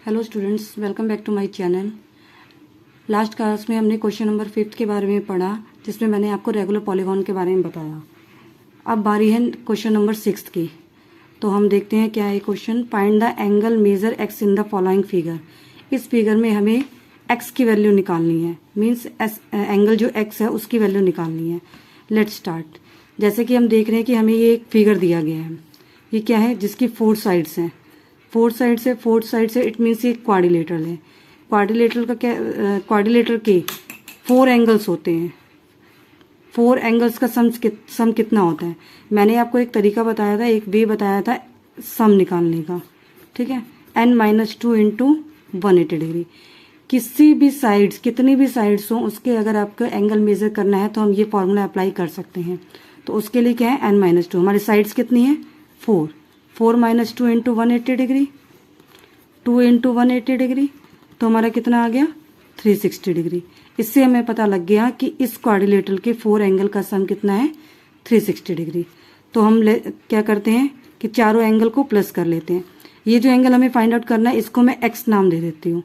Hello students, welcome back to my channel. Last class में हमने question number 5 के बारे में पढ़ा, जिसमें मैंने आपको रेगुलर पॉलीगॉन के बारे में बताया। अब बारी है क्वेश्चन नंबर 6 की। तो हम देखते हैं क्या है question. Find the angle measure x in the following figure. इस फिगर में हमें एक्स की वैल्यू निकालनी है, मीन्स एंगल जो एक्स है उसकी वैल्यू निकालनी है। Let start. जैसे कि हम देख रहे हैं कि हमें ये एक फिगर दिया गया है। ये क्या है, जिसकी 4 साइड्स हैं। 4 साइड से इट मीन्स ये क्वाड्रिलेटरल है। क्वाड्रिलेटरल का क्या, क्वाड्रिलेटरल के 4 एंगल्स होते हैं। 4 एंगल्स का सम कितना होता है। मैंने आपको एक तरीका बताया था, एक वे बताया था सम निकालने का, ठीक है। n-2 into 180 degree. किसी भी साइड्स, कितनी भी साइड्स हो, उसके अगर आपको एंगल मेजर करना है तो हम ये फॉर्मूला अप्लाई कर सकते हैं। तो उसके लिए क्या है, n-2। हमारी साइड्स कितनी है, 4 - 2 इंटू 180 डिग्री, 2 इंटू 180 डिग्री, तो हमारा कितना आ गया, 360 डिग्री। इससे हमें पता लग गया कि इस क्वाड्रिलेटरल के 4 एंगल का सम कितना है, 360 डिग्री। तो हम क्या करते हैं कि चारों एंगल को प्लस कर लेते हैं। ये जो एंगल हमें फाइंड आउट करना है, इसको मैं एक्स नाम दे देती हूँ।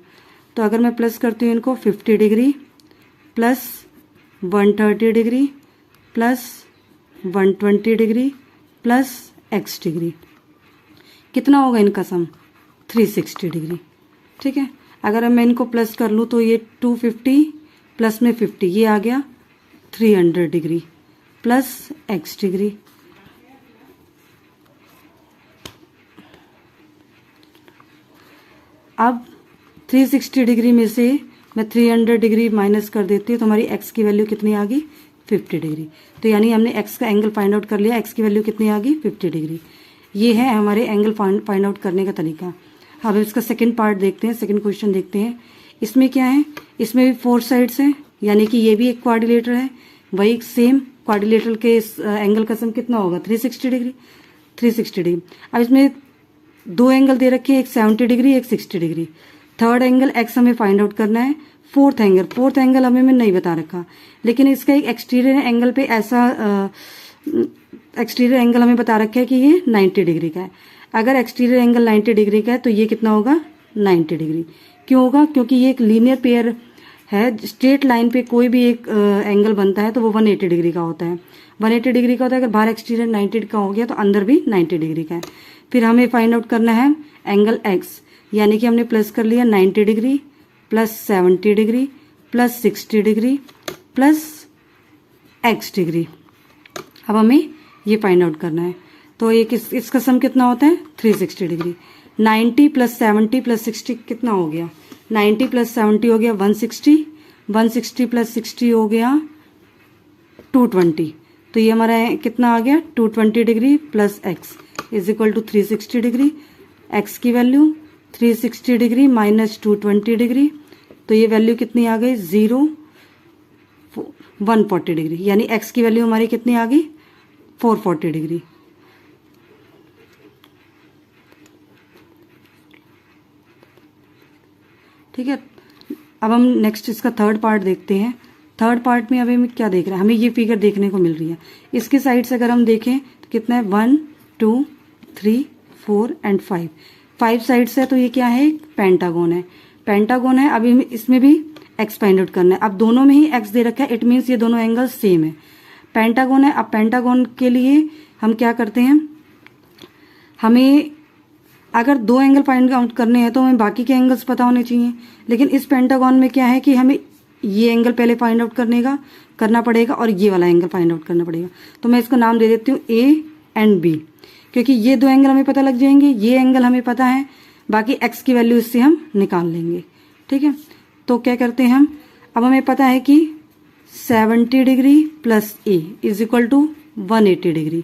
तो अगर मैं प्लस करती हूँ इनको, 50 degree plus 130 degree plus 120 degree plus x degree, कितना होगा इनका सम, 360 डिग्री, ठीक है। अगर मैं इनको प्लस कर लूँ तो ये 250 प्लस में 50, ये आ गया 300 डिग्री प्लस एक्स डिग्री। अब 360 डिग्री में से मैं 300 डिग्री माइनस कर देती हूँ, तो हमारी एक्स की वैल्यू कितनी आ गई, 50 डिग्री। तो यानी हमने एक्स का एंगल फाइंड आउट कर लिया। एक्स की वैल्यू कितनी आ गई, 50 डिग्री। ये है हमारे एंगल फाइंड आउट करने का तरीका। अब इसका सेकंड पार्ट देखते हैं, सेकंड क्वेश्चन देखते हैं। इसमें क्या है, इसमें भी 4 साइड्स हैं, यानी कि ये भी एक क्वाड्रिलेटर है। वही सेम क्वाड्रिलेटरल के एंगल का सम कितना होगा, 360 डिग्री। 360 डिग्री। अब इसमें 2 एंगल दे रखे हैं, एक 70 डिग्री, एक 60 डिग्री। थर्ड एंगल एक्स हमें फाइंड आउट करना है। फोर्थ एंगल हमें मैं नहीं बता रखा, लेकिन इसका एक एक्सटीरियर एंगल पे ऐसा एक्सटीरियर एंगल हमें बता रखा है कि ये 90 डिग्री का है। अगर एक्सटीरियर एंगल 90 डिग्री का है तो ये कितना होगा, 90 डिग्री। क्यों होगा, क्योंकि ये एक लीनियर पेयर है। स्ट्रेट लाइन पे कोई भी एक एंगल बनता है तो वो 180 डिग्री का होता है। 180 डिग्री का होता है। अगर बाहर एक्सटीरियर 90 का हो गया तो अंदर भी 90 डिग्री का है। फिर हमें फाइंड आउट करना है एंगल एक्स, यानी कि हमने प्लस कर लिया 90 degree plus 70 degree plus 60 degree plus x degree. अब हमें ये फाइंड आउट करना है। तो एक इसका सम कितना होता है, 360 डिग्री। 90 प्लस 70 प्लस 60 कितना हो गया, 90 प्लस 70 हो गया 160, 160 प्लस 60 हो गया 220। तो ये हमारा कितना आ गया, 220 degree plus x is equal to 360 degree. X की वैल्यू 360 डिग्री माइनस 220 डिग्री, तो ये वैल्यू कितनी आ गई, 140 डिग्री। यानी एक्स की वैल्यू हमारी कितनी आ गई, 440 डिग्री। ठीक है। अब हम नेक्स्ट इसका थर्ड पार्ट देखते हैं। थर्ड पार्ट में अभी हमें क्या देख रहे हैं, हमें ये फिगर देखने को मिल रही है। इसके साइड से अगर हम देखें तो कितना है, 1 2 3 4 एंड 5 साइड्स है। तो ये क्या है, पेंटागोन है। पेंटागोन है। अभी इसमें भी एक्स फाइंड आउट करना है। अब दोनों में ही एक्स दे रखा है, इट मीन्स ये दोनों एंगल सेम है। पेंटागोन है। अब पेंटागोन के लिए हम क्या करते हैं, हमें अगर 2 एंगल फाइंड आउट करने हैं तो हमें बाकी के एंगल्स पता होने चाहिए। लेकिन इस पेंटागन में क्या है कि हमें ये एंगल पहले फाइंड आउट करना पड़ेगा और ये वाला एंगल फाइंड आउट करना पड़ेगा। तो मैं इसको नाम दे देती हूँ ए एंड बी, क्योंकि ये 2 एंगल हमें पता लग जाएंगे। ये एंगल हमें पता है, बाकी एक्स की वैल्यू इससे हम निकाल लेंगे, ठीक है। तो क्या करते हैं हम, अब हमें पता है कि 70 degree plus a is equal to 180 degree.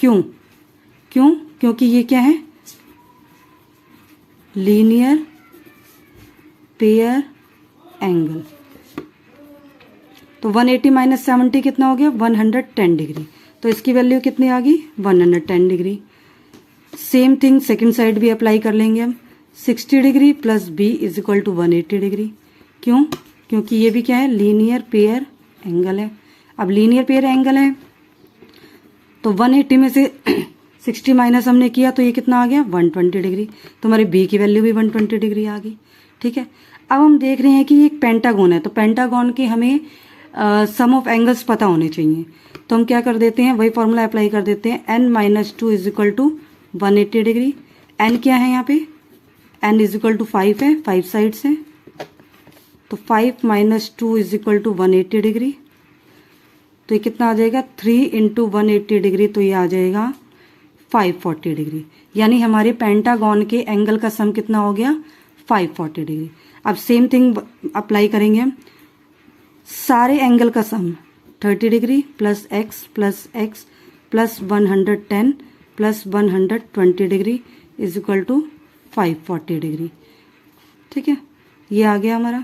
क्योंकि ये क्या है, लीनियर पेयर एंगल। तो 180 माइनस 70 कितना हो गया, 110 डिग्री। तो इसकी वैल्यू कितनी आ गई, 110 degree. Same thing second side भी अप्लाई कर लेंगे हम। 60 degree plus b is equal to 180 degree. क्योंकि ये भी क्या है, लीनियर पेयर एंगल है। अब लीनियर पेयर एंगल है तो 180 में से 60 माइनस हमने किया तो ये कितना आ गया 120 डिग्री। तो हमारे बी की वैल्यू भी 120 डिग्री आ गई। ठीक है, अब हम देख रहे हैं कि ये एक पेंटागन है, तो पेंटागन के हमें सम ऑफ एंगल्स पता होने चाहिए। तो हम क्या कर देते हैं, वही फॉर्मूला अप्लाई कर देते हैं, n-2 is equal to 180 degree. n क्या है यहाँ पे, n इज इक्वल टू 5 है, 5 साइड्स है, तो 5 minus 2 is equal to 180 degree. तो ये कितना आ जाएगा 3 इंटू 180 डिग्री, तो ये आ जाएगा 540 डिग्री। यानी हमारे पेंटागन के एंगल का सम कितना हो गया 540 डिग्री। अब सेम थिंग अप्लाई करेंगे हम, सारे एंगल का sum 30 degree plus x plus 110 plus 120 degree is equal to 540 degree. ठीक है, ये आ गया हमारा।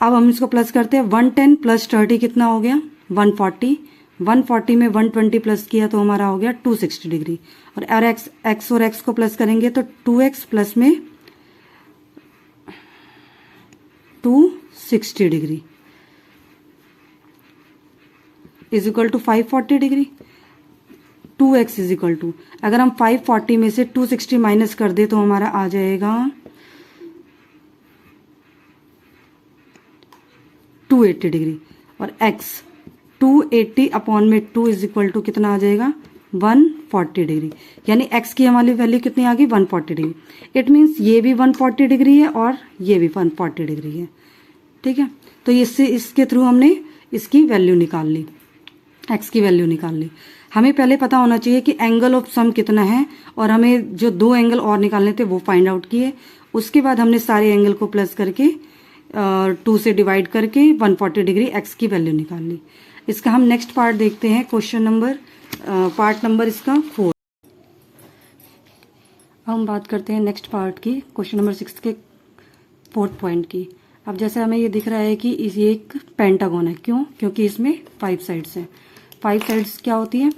अब हम इसको प्लस करते हैं, 110 प्लस 30 कितना हो गया 140, 140 में 120 प्लस किया तो हमारा हो गया 260 डिग्री। और एक्स और एक्स को प्लस करेंगे तो 2x प्लस में 260 degree is equal to 540 degree. 2x is equal to, अगर हम 540 में से 260 माइनस कर दे तो हमारा आ जाएगा 280 डिग्री। और x 280 अपॉन में 2 इज इक्वल टू कितना आ जाएगा 140 डिग्री। यानी x की हमारी वैल्यू कितनी आ गई 140 डिग्री। इट मीन्स ये भी 140 डिग्री है और ये भी 140 डिग्री है। ठीक है, तो इससे इसके थ्रू हमने इसकी वैल्यू निकाल ली, x की वैल्यू निकाल ली। हमें पहले पता होना चाहिए कि एंगल ऑफ सम कितना है, और हमें जो 2 एंगल और निकालने थे वो फाइंड आउट किए। उसके बाद हमने सारे एंगल को प्लस करके 2 से डिवाइड करके 140 डिग्री x की वैल्यू निकाल ली। इसका हम नेक्स्ट पार्ट देखते हैं, क्वेश्चन नंबर पार्ट नंबर इसका 4। अब हम बात करते हैं नेक्स्ट पार्ट की, क्वेश्चन नंबर 6 के 4th पॉइंट की। अब जैसे हमें ये दिख रहा है कि ये एक पेंटागन है, क्यों, क्योंकि इसमें 5 साइड्स हैं। 5 साइड्स क्या होती है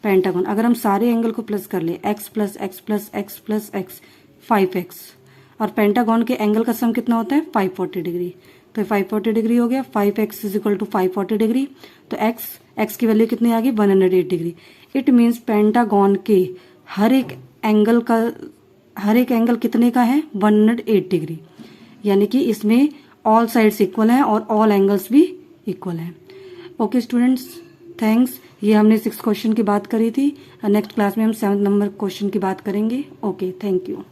पेंटागन। अगर हम सारे एंगल को प्लस कर ले, x plus x plus x plus x 5x, और पेंटागन के एंगल का सम कितना होता है 540 डिग्री। तो 540 डिग्री हो गया, 5x is equal to 540 degree. तो x की वैल्यू कितनी आ गई 108 डिग्री। इट मीन्स पेंटागन के हर एक एंगल कितने का है 108 डिग्री। यानी कि इसमें ऑल साइड्स इक्वल हैं और ऑल एंगल्स भी इक्वल हैं। Okay students, thanks. ये हमने 6 क्वेश्चन की बात करी थी। नेक्स्ट क्लास में हम 7th नंबर क्वेश्चन की बात करेंगे। Okay, thank you.